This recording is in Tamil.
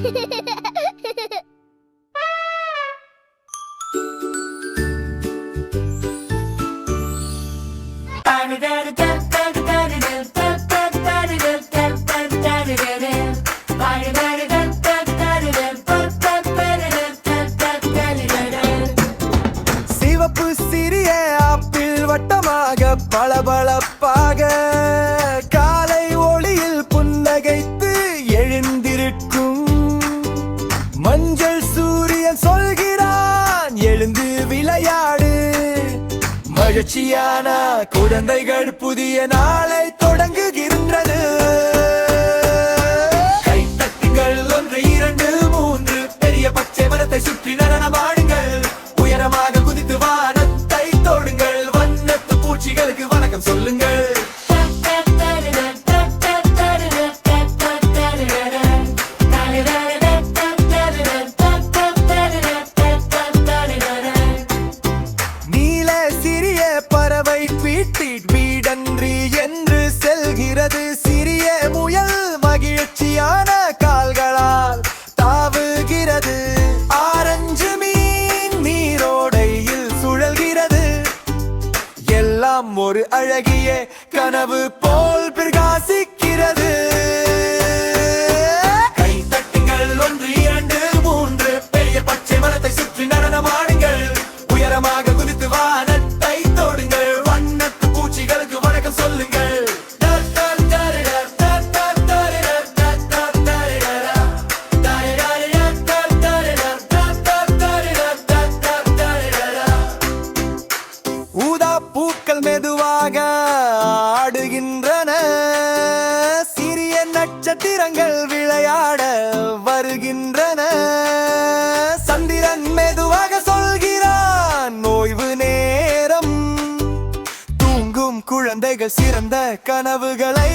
சிவப்பு சிறிய ஆப்பிள் வட்டமாக பளபளப்பாக காலை ஒளியில் புன்னகைத்து எழுந்திருக்கும். மஞ்சள் சூரியன் சொல்கிறான் எழுந்து விளையாடு. மகிழ்ச்சியான குழந்தைகள் புதிய நாளை தொடங்குகின்றது. கைத்தட்டுங்கள் 1 2 3 பெரிய பச்சை மரத்தை சுற்றி நடனமாடுங்கள். உயரமாக குதித்து வானத்தை தொடுங்கள். வண்ணத்து பூச்சிகளுக்கு வணக்கம் சொல்லுங்கள். நீல சிறிய பறவை வீடன்றி என்று செல்கிறது. சிறிய முயல் மகிழ்ச்சியான கால்களால் தாவுகிறது. ஆரஞ்சு மீன் நீரோடையில் சுழல்கிறது. எல்லாம் ஒரு அழகிய கனவு போல் பிரகாசிக்கிறது. கைத்தட்டுங்கள் 1 2 3 பெரிய பச்சை மரத்தை சுற்றி நடனமாடுங்கள். உயரமாக குதித்து வானத்தை தொடுங்கள். வண்ணத்து பூச்சிகளுக்கு வணக்கம் சொல்லுங்கள். ஊதா பூக்கள் மெதுவாக ஆடுகின்றன. சிறிய நட்சத்திரங்கள் விளையாட வருகின்றன. சந்திரன் மெதுவாக சொல்கிறான் ஓய்வு நேரம். தூங்கும் குழந்தைகள் சிறந்த கனவுகளை